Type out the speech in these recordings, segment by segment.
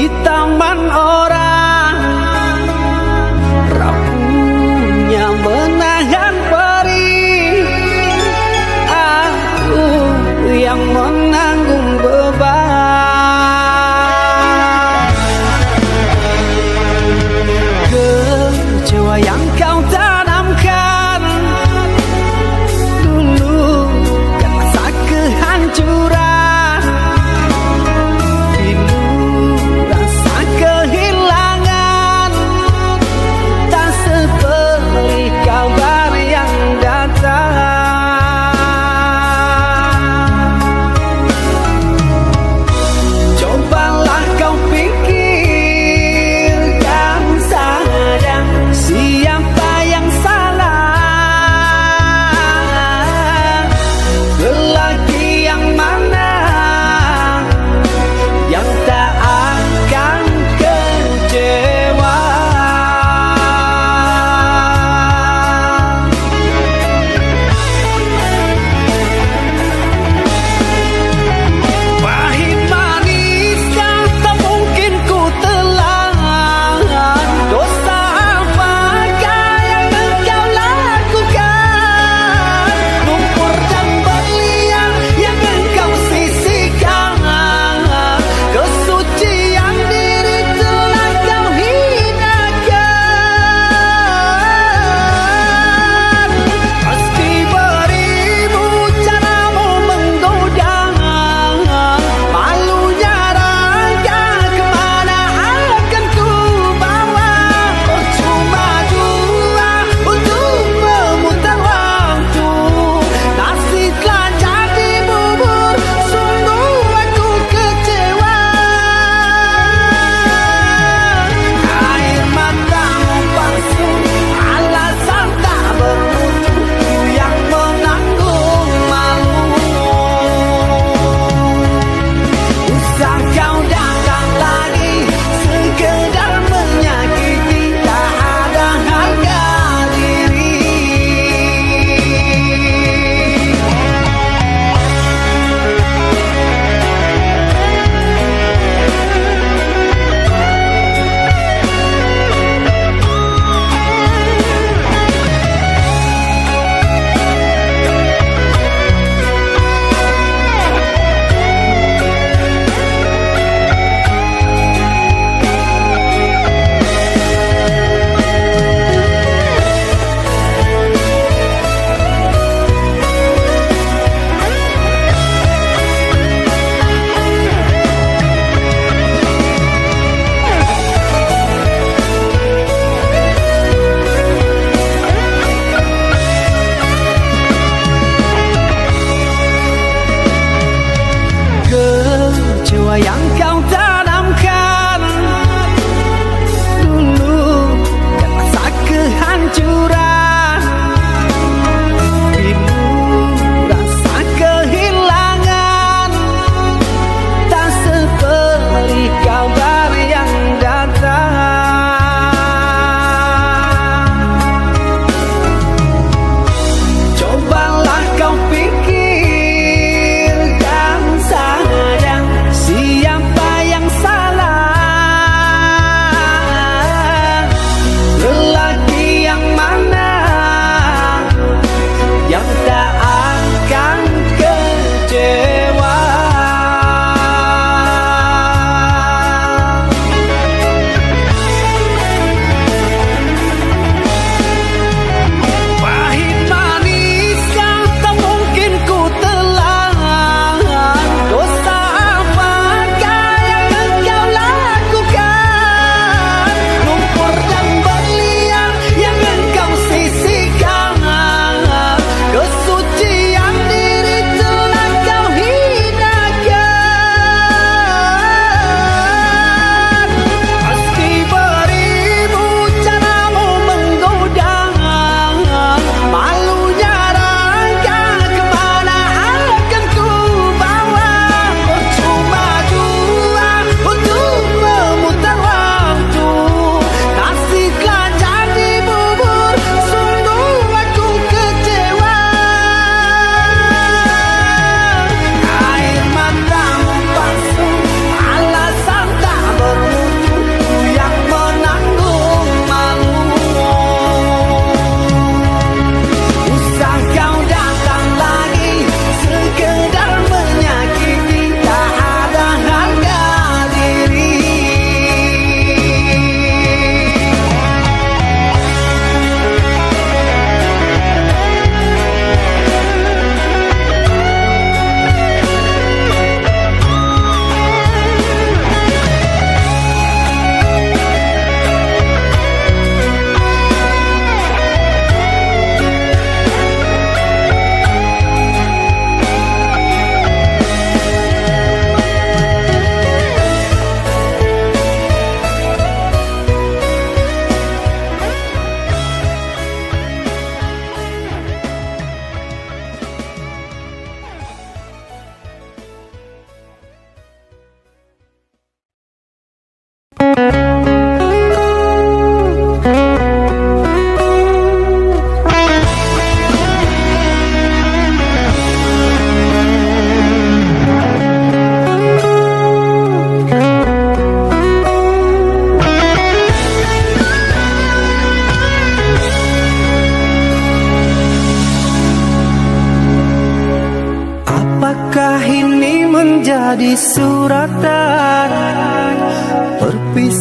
di taman orang, rapuhnya menahan perih. Aku yang menanggung beban. Kecewa yang kau tanamkan dulu kan masa kehancuran.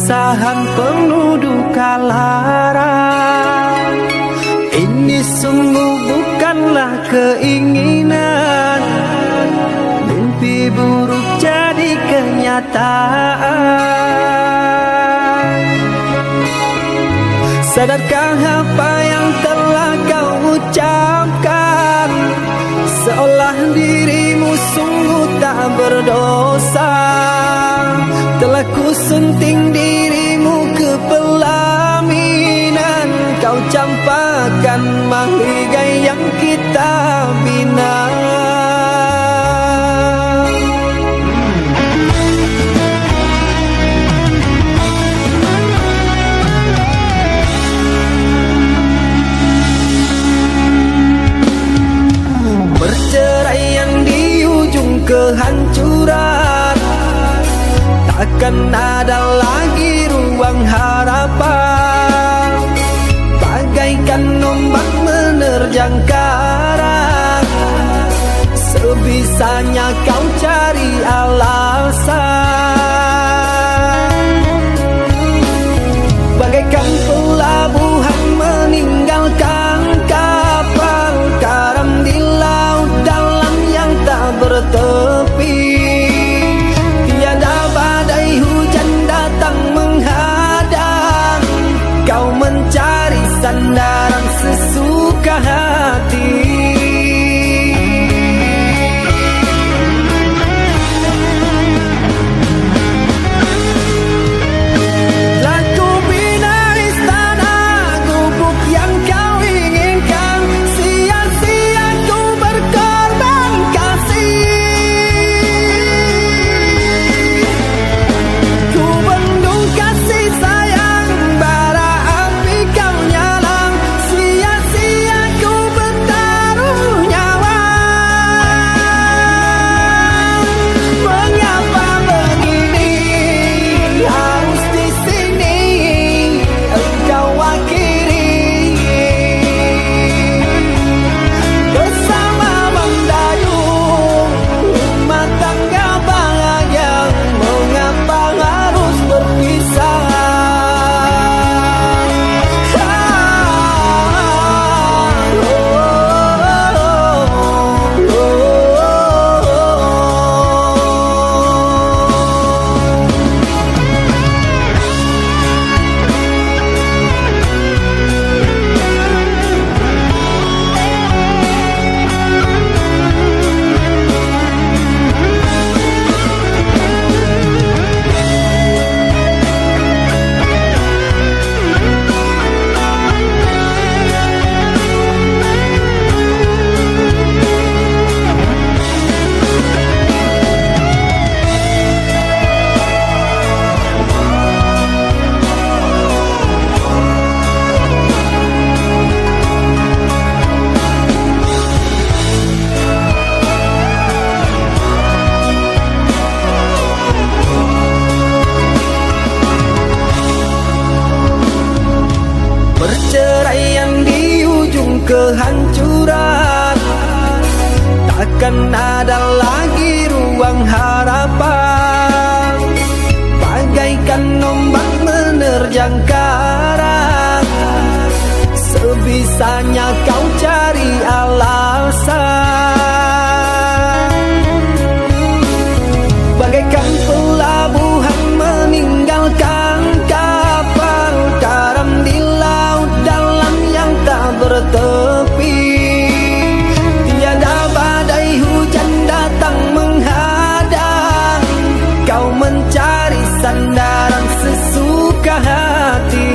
keresahan penuh duka lara. Ini sungguh bukanlah keinginan, mimpi buruk jadi kenyataan. Sadarkah apa yang telah kau ucapkan? Seolah dirimu sungguh tak berdosa. Telah ku sunting dirimu ke pelaminan, kau campakkan mahligai yang kita bina. Perceraian di ujung kehancuran, takkan ada lagi ruang harapan. Bagaikan ombak menerjang karang, sebisanya kau cari alasan. Bagaikan pelabuhan meninggalkan kapal karam di laut dalam yang tak bertepi. Tiada badai hujan datang menghadang, kau mencari sandaran sesuka hati. Perceraian di ujung kehancuran, takkan ada lagi ruang harapan. Bagaikan ombak menerjang karang, sebisanya kau cari alasan. Bagaikan pelabuhan meninggalkan kapal karam di laut dalam yang tak bertepi. Tiada badai hujan datang menghadang, kau mencari sandaran sesuka hati.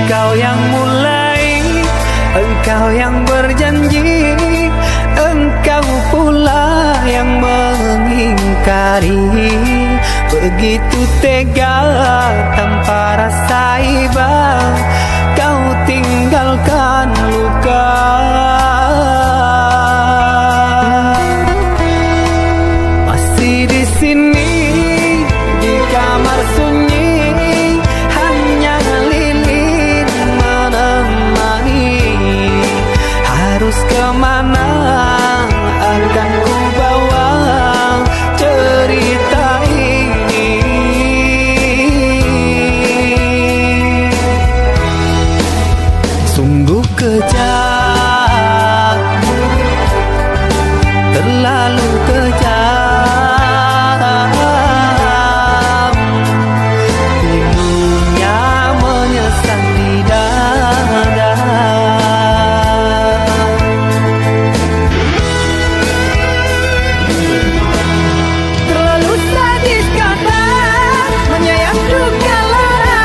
Engkau yang mulai, engkau yang berjanji, engkau pula yang mengingkari. Begitu tega tanpa rasa iba, kau tinggalkan luka. Masih di sini di kamar sunyi, hanya lilin menemani. Harus kemana akan ku bawa cerita ini? Sungguh kejam, terlalu kejam. Ibunya menyesal di dada. Terlalu sadis kata menyayat duka lara.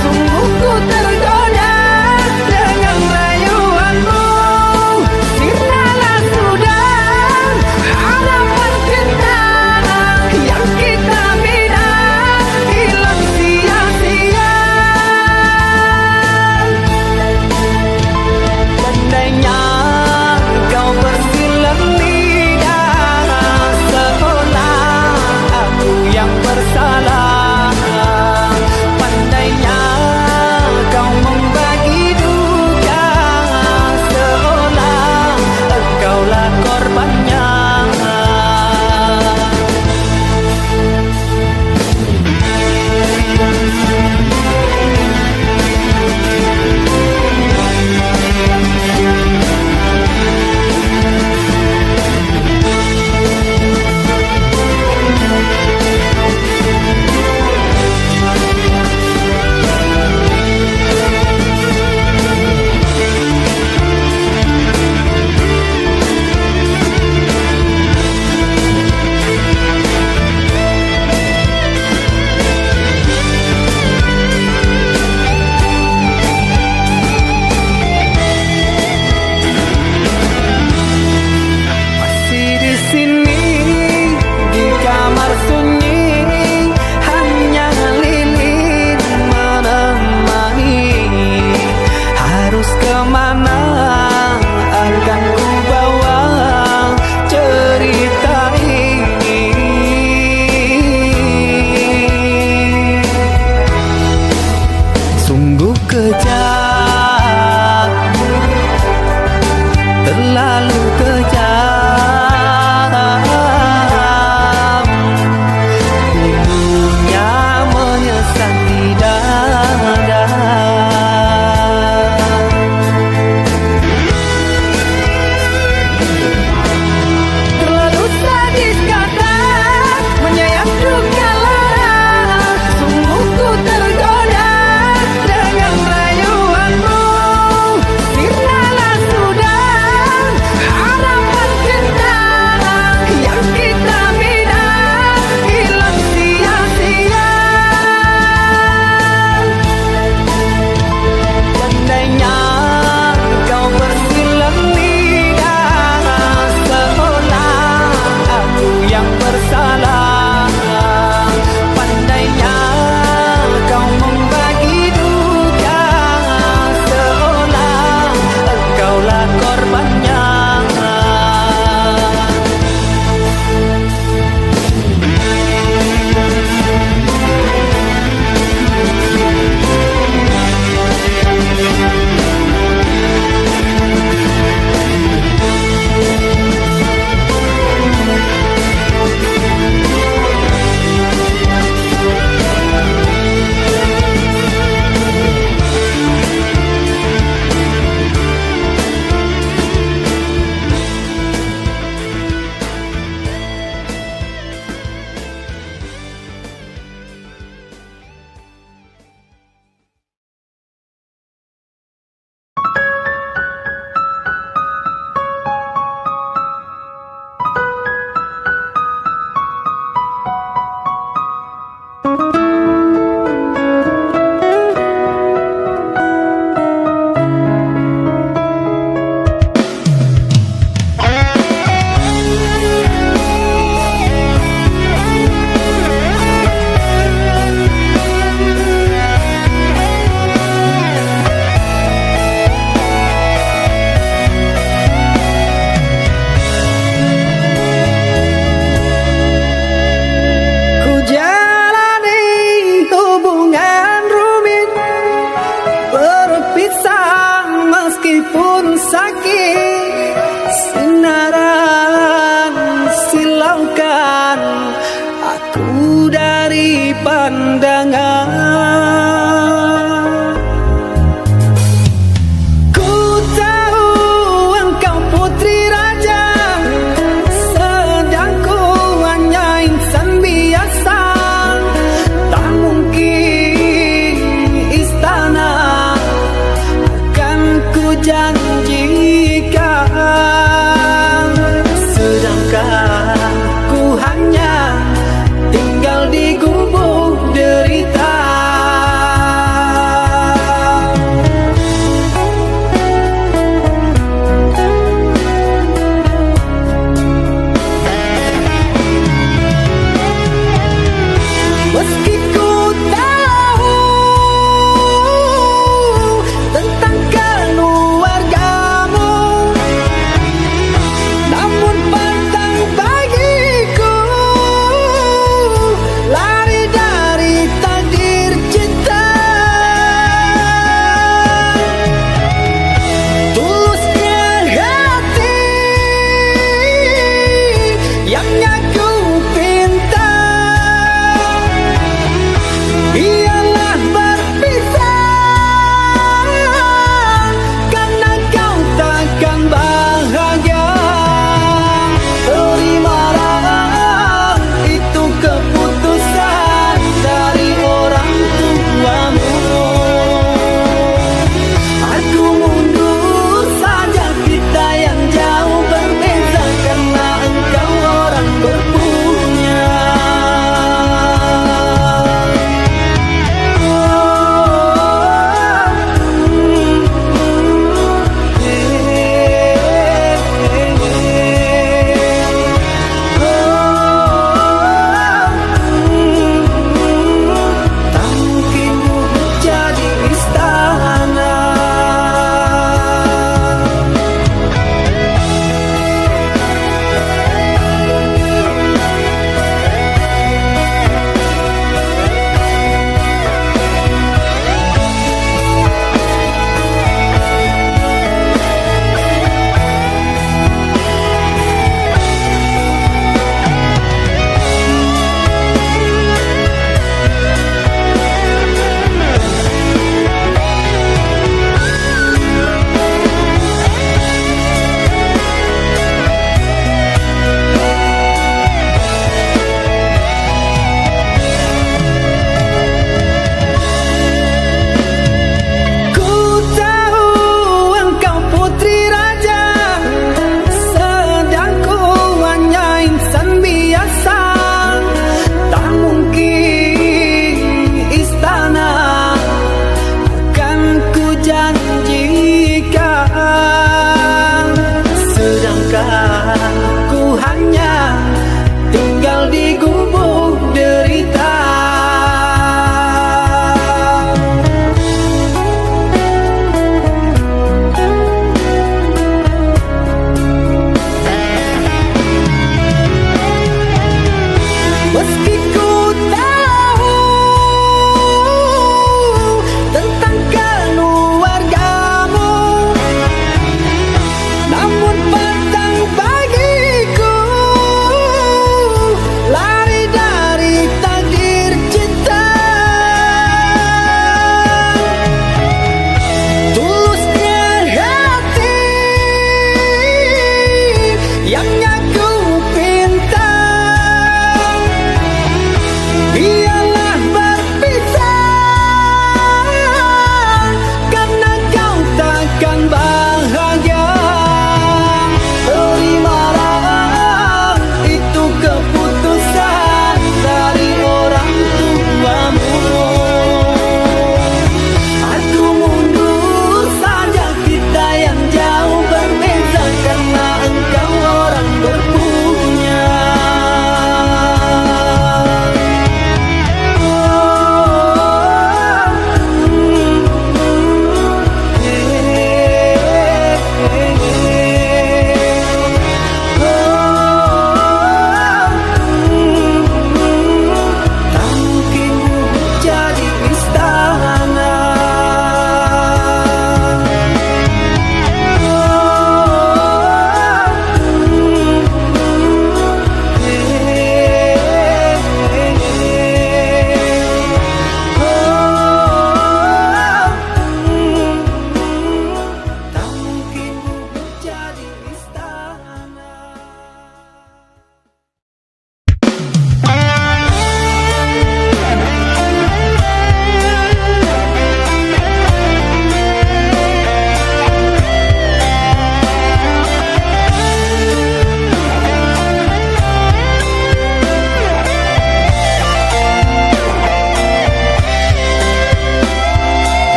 Sungguh ku tergoda dengan rayuanmu. Sirnalah sudah harapan kita yang kita bina hilang sia-sia. Seandainya kau bersilang lidah, seolah aku yang bersalah. Pandainya kau membagi duka, seolah engkaulah korbannya. Masih di sini di kamar sunyi, hanya lilin menemani. Harus kemana akan ku bawa cerita ini? Sungguh kejam, terlalu kejam. Ibunya menyesal di dada. Terlalu sadis kata menyayat duka lara. Sungguh ku tergoda dengan rayuanmu.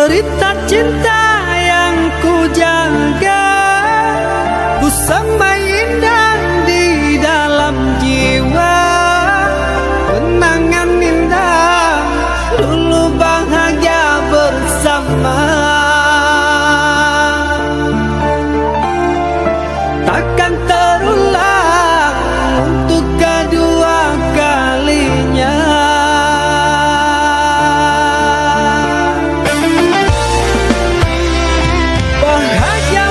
Cerita cinta yang ku jaga, ku sampai indah di dalam jiwa. Kenangan indah dulu bahagia bersama, takkan terulang untuk kedua kalinya. Bahagia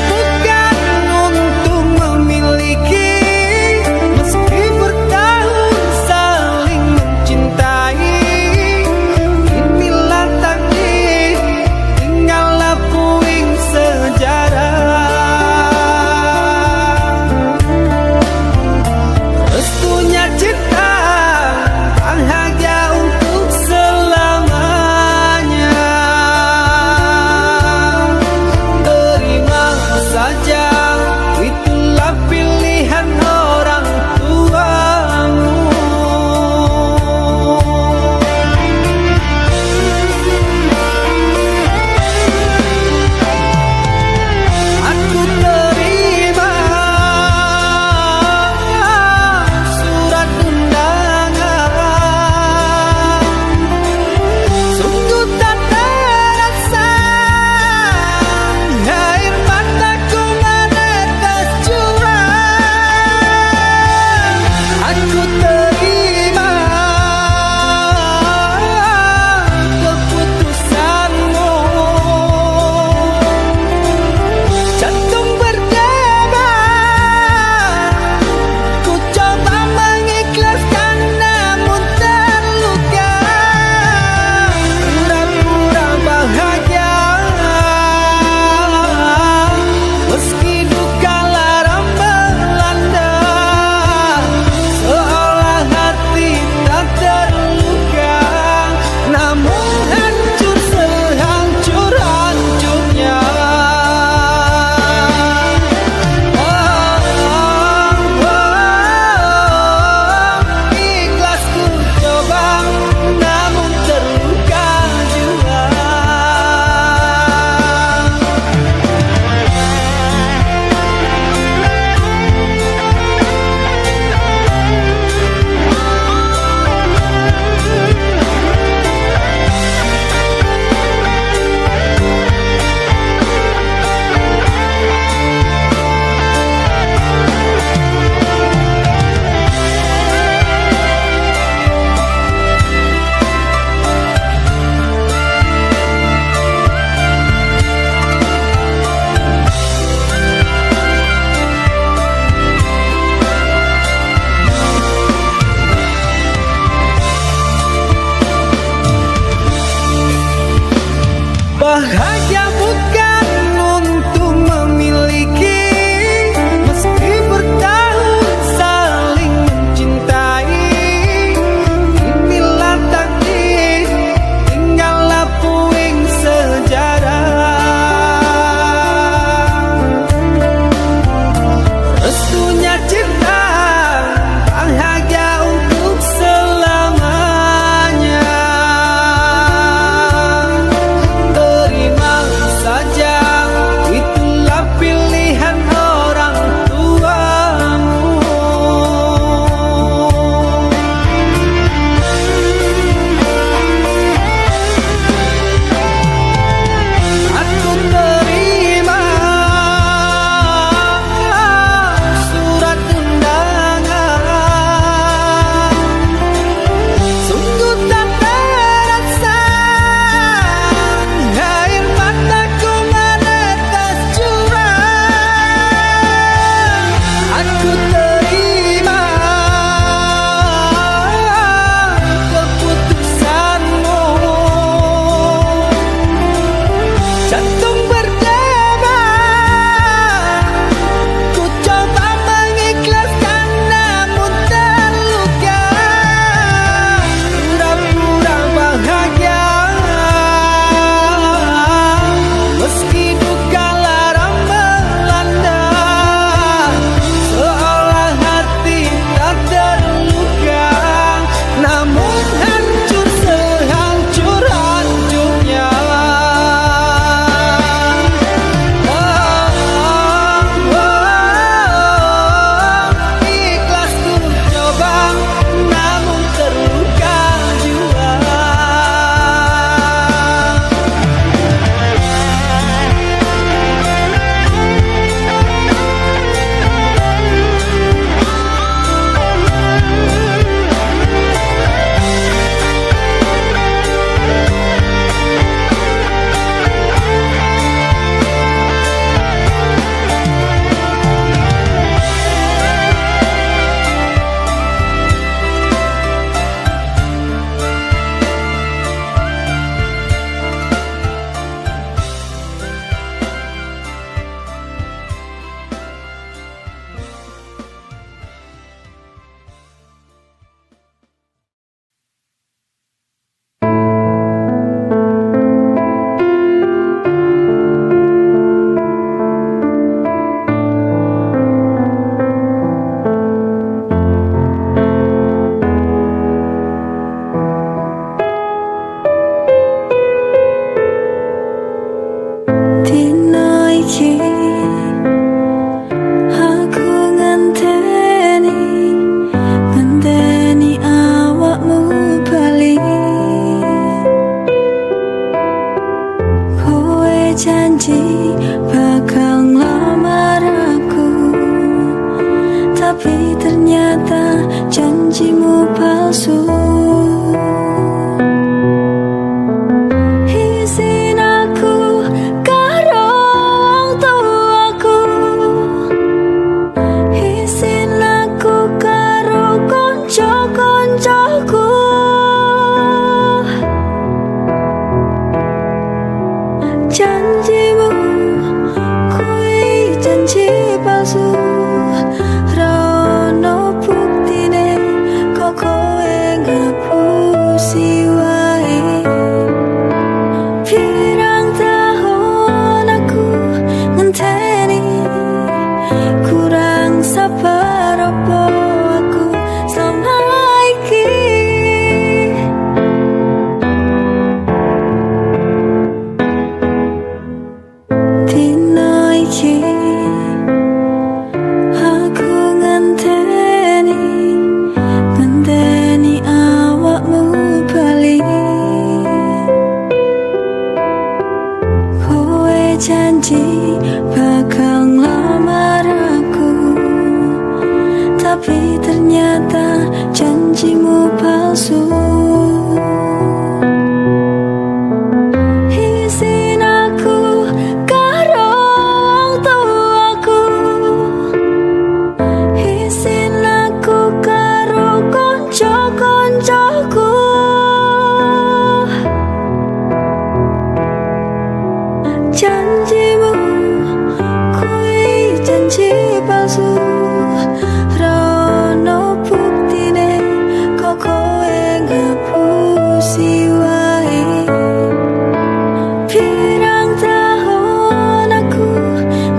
Pirang tahun aku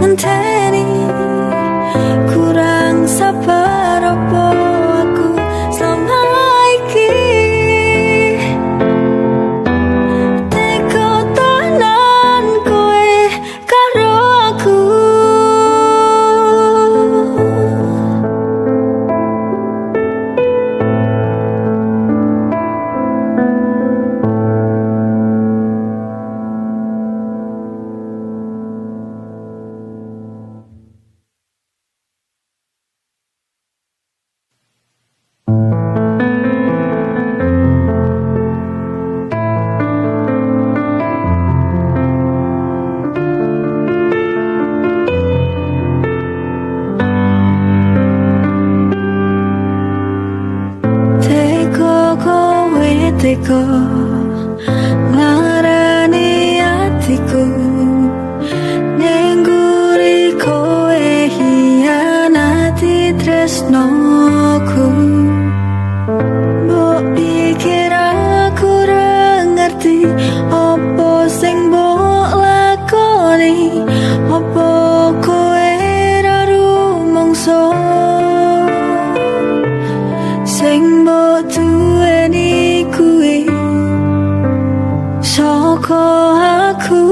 ngenteni, kurang sabar apa aku selama iki. Teko tenan kowe karo aku. Teko ngarani atiku, nengguri kowe hianati tresnoku. Mbok pikir aku ra ngerti apa sing mbok lakoni, apa kowe ra rumangsa sing mbok duweni kuwi saka aku.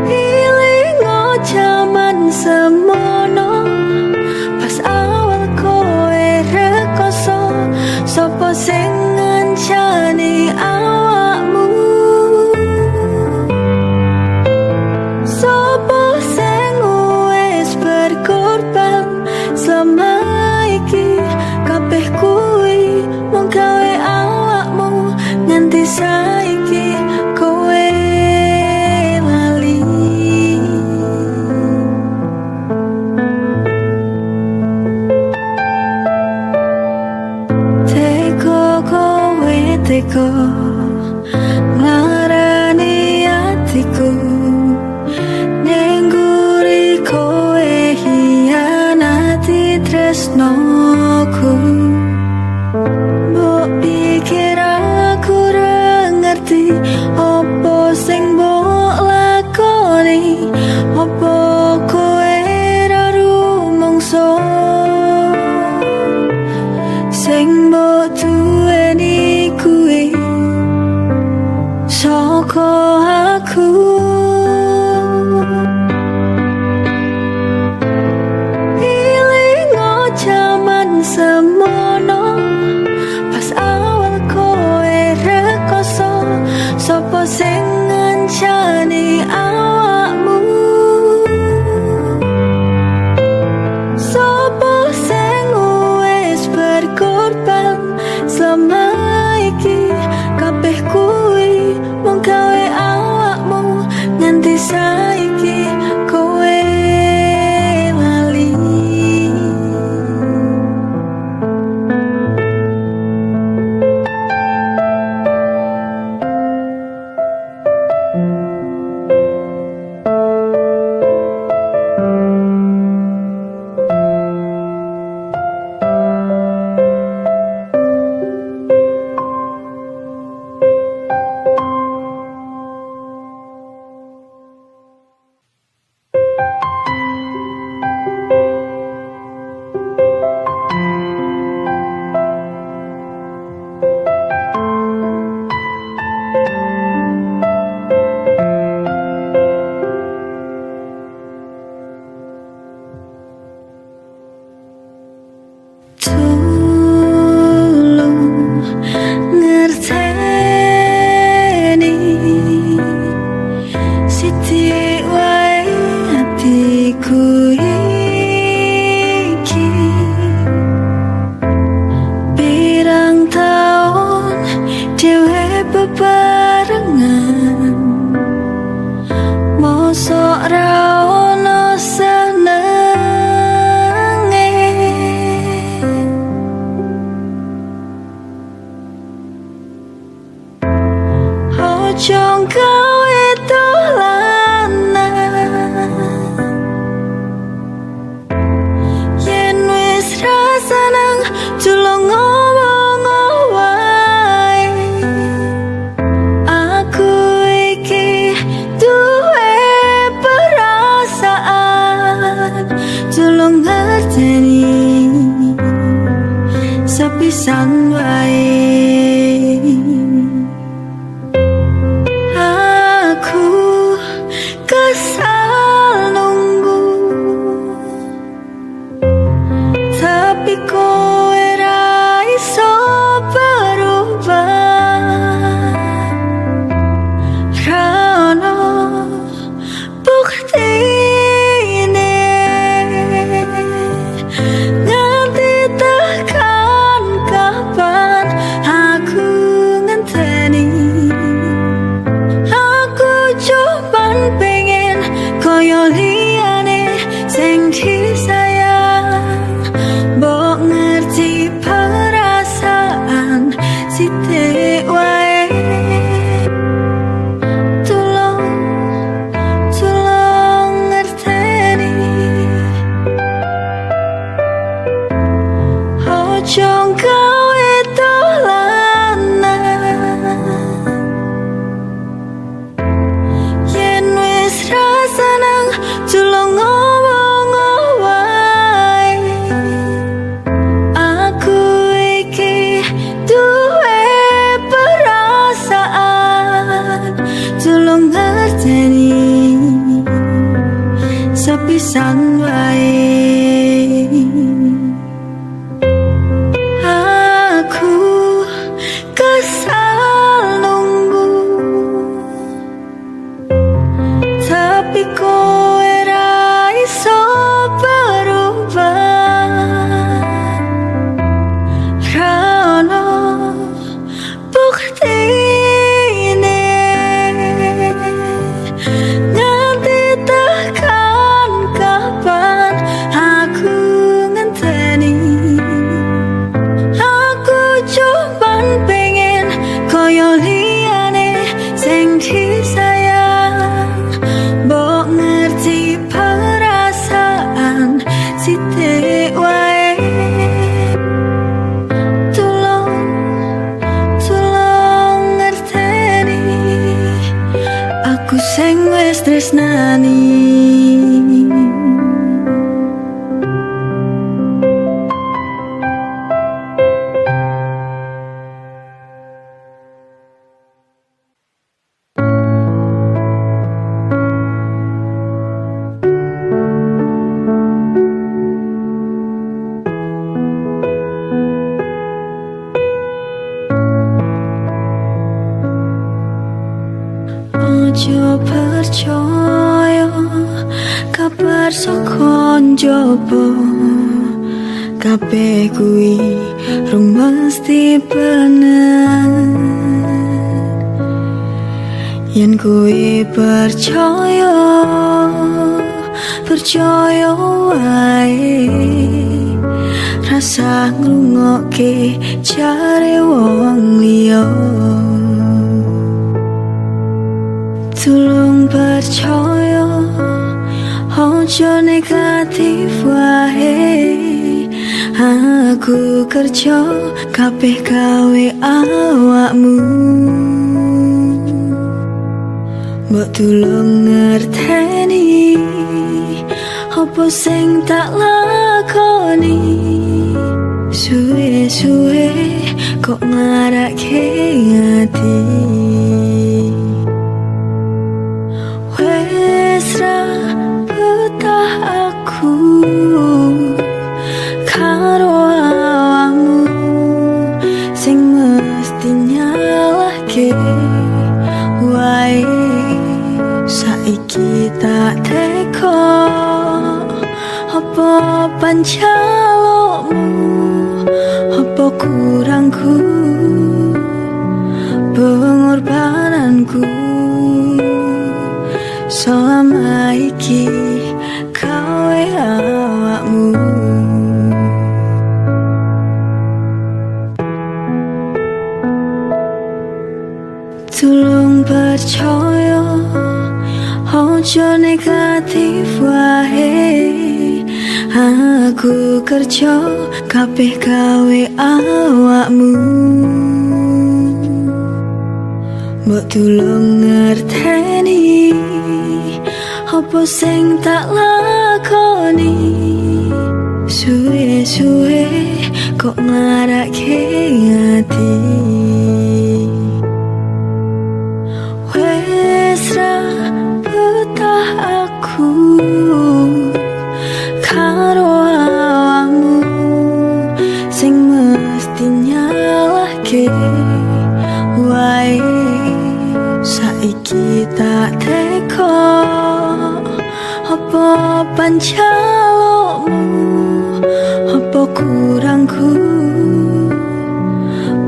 Ilingo jaman semono, pas awal kowe rekoso, sapa sing ngancani awakmu, sapa sing wis berkorban selama iki. Kabeh kuwi mung gawe awakmu, nganti saiki kowe lali. Teko kowe teko ngarani atiku, nengguri kowe hianati tresnoku. Mbok pikir aku ra ngerti apa sing mbok lakoni, apa kowe ra rumangsa sing mbok duweni kuwi saka aku. Ilingo jaman semono, pas awal kowe rekoso, sapa sing ngancani awakmu, sapa sing wis berkorban selama iki. Kabeh kuwi mung gawe awakmu, nganti saiki kowe lali. sepisan wae. Aku kesal nunggu, tapi kowe ra iso berubah. Ra ono buktine nganti tekan kapan aku ngenteni. Aku cuman pengen koyo liyane sing disayang, mbok ngerti perasaan sithik wae. Tolong ngerteni, ojo gawe dolanan. Yen wis ra seneng tulung ngomong wae. Aku iki duwe perasaan, tulung ngerteni sepisan wae. Aku kesal nunggu, tapi kowe ra iso berubah. Ra ono buktine nganti tekan kapan aku ngenteni. Aku cuman pengen koyo liyane sing disayang, mbok ngerti perasaan sithik wae. Tolong ngerteni, aku sing wis tresnani. Ojo percaya kabar saka njaba, kabeh kuwi rung mesti bener. Yen kowe percaya wae, rasa ngrungokke jare wong liya. Tulung percaya, ojo negatif wae. Aku kerja kabeh gawe awakmu, mbok tulung ngerteni apa sing tak lakoni. Suwe-suwe kok ngarake ati, wes ra betah aku karo awakmu sing mesti nyalahke wae. Saiki tak teko apa pancalokmu, apa kurangku, pengorbananku selama iki kowe awakmu. Tulung percaya, ojo negatif wae. Aku kerja kabeh gawe awakmu, mbok tulung ngerteni apa sing tak lakoni. Suwe-suwe kok kok ngarake ati. Wes ra betah aku karo awakmu sing mesti nyalahke wae. Saiki tak teko apa pancalokmu, apa kurangku,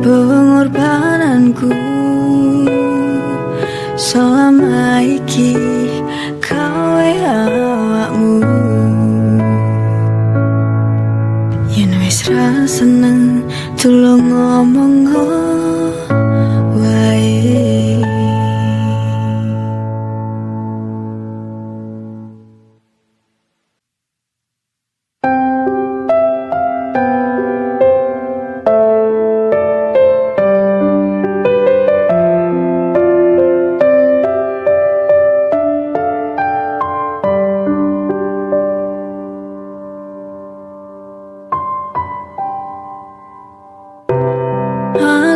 pengorbananku selama iki kawe awakmu. Yen wis ra seneng tulung ngomong wae.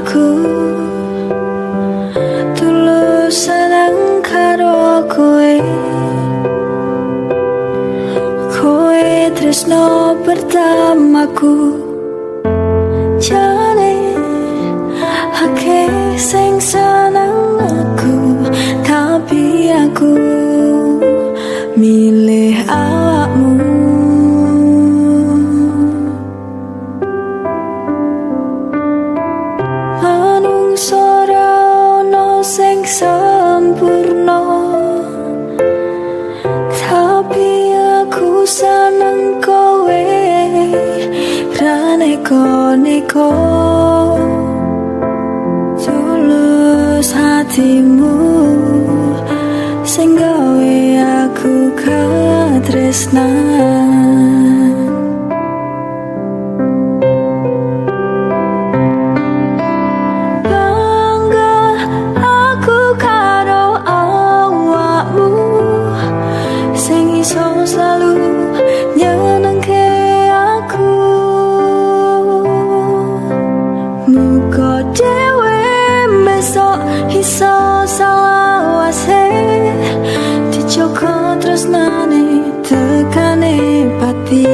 Aku tulus seneng karo kowe, kowe tresno pertamaku. Jane akeh sing seneng aku, tapi aku milih awakmu. Sing sempurna, tapi aku seneng kowe ra neko-neko. Tulus hatimu sing gawe aku katresnan. Selalu nyenengke aku, muga dhewe besok iso salawase dijogo tresnane tekane pati.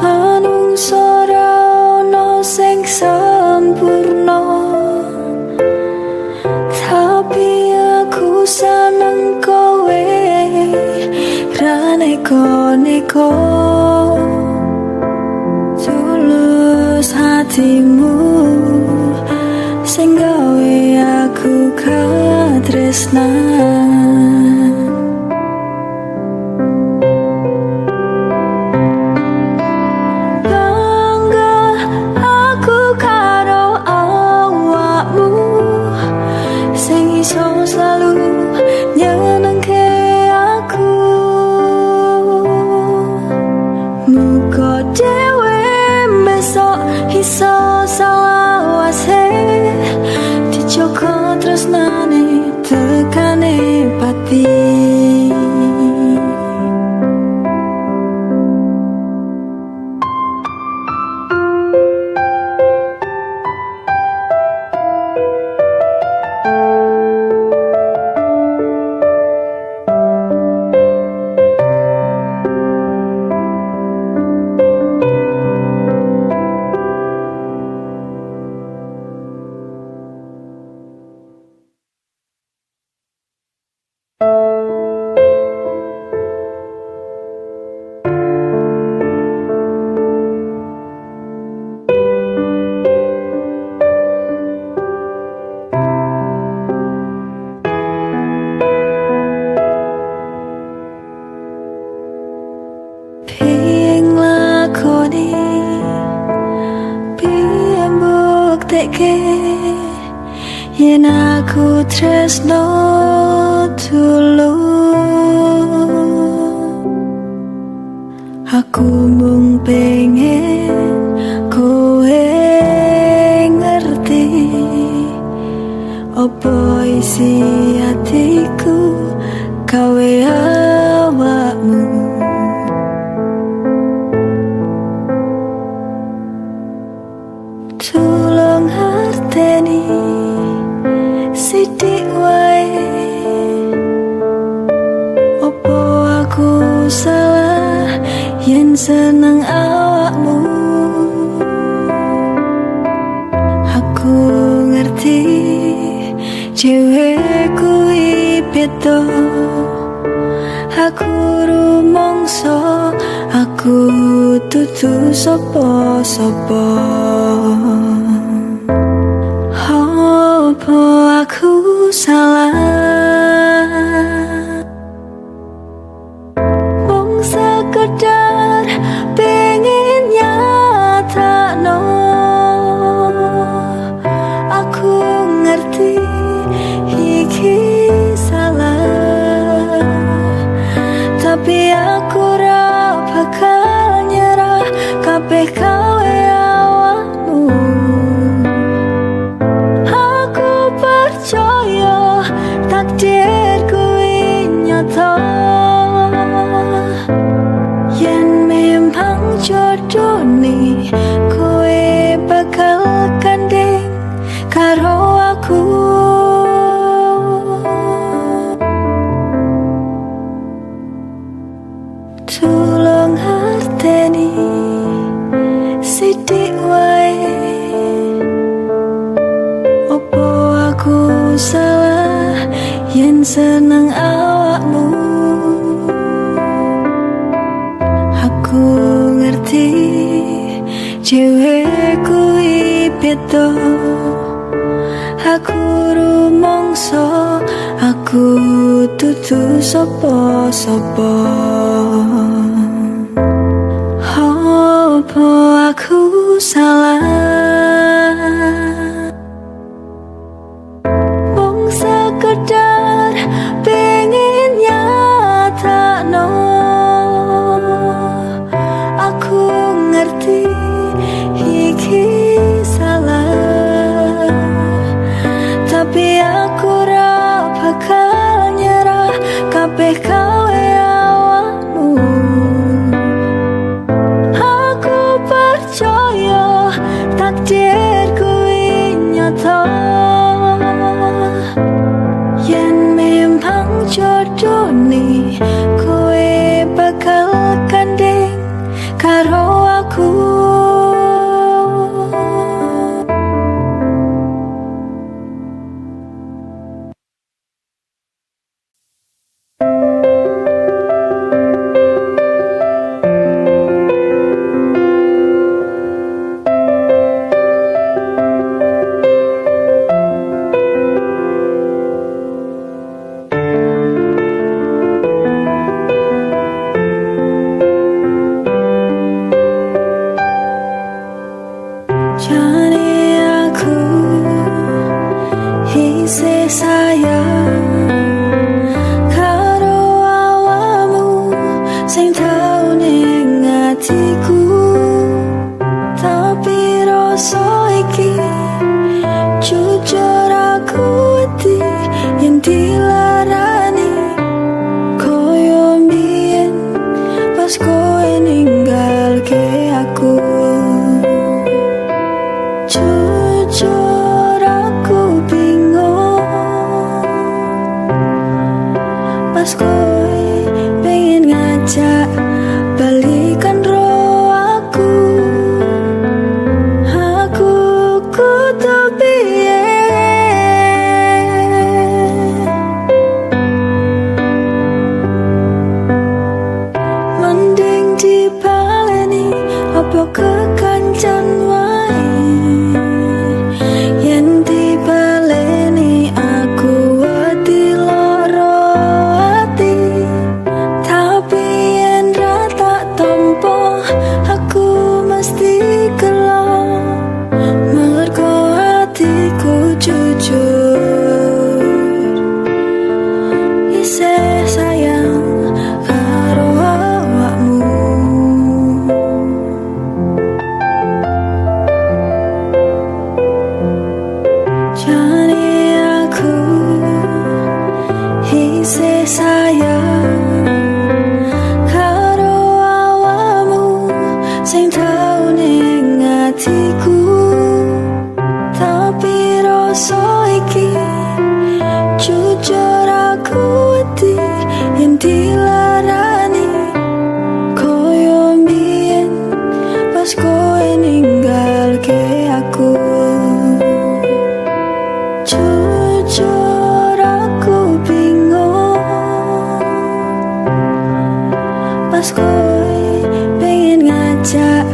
Manungsa ora ono sing sempurna, tapi aku seneng kowe ra neko-neko. Tulus hatimu sing gawe aku katresnan. Bangga aku karo awakmu sing iso selalu nyenengke aku, muga dhewe besok iso salawase dijogo tresnane tekane pati. Yen aku tresno tulung, aku mung pengen kowe ngerti apa isi hatiku kawe awakmu. seneng awakmu. Aku ngerti cewek kuwi beda. Aku rumangsa aku dudu sapa-sapa. Apa aku salah? Mung sekedar pengen nyatakno. Aku ngerti iki salah, tapi aku ora bakal nyerah kabeh gawe awakmu. Aku percaya takdir kuwi nyata. Yen memang jodone kowe bakal gandeng karo aku. Tulung harteni sithik wae. Opo aku salah yen seneng awakmu? Aku ngerti cewek kuwi beda. Aku rumangsa aku dudu sapa-sapa. Apa aku salah? Mung sekedar pengen nyatakno. Aku ngerti iki salah, tapi aku ora bakal nyerah kabeh gawe awakmu. Aku percaya takdir kuwi nyata. Yen memang jodone kowe bakal gandeng karo aku. Jane aku isih sayang karo awakmu sing tau ning atiku, tapi rasa iki jujur aku wedi yen dilarani koyo mbiyen pas kowe ninggalke aku. Jujur aku bingung pas kowe pengen ngajak balikan roh aku. Aku kudu piye? Mending dibaleni apa kekancan wae. Yen dibaleni aku wedi lara ati, tapi yen ra tak tampa aku mesti gelo. Mergo hatiku jujur isih sayang karo awakmu. terus kowe pengen ngajak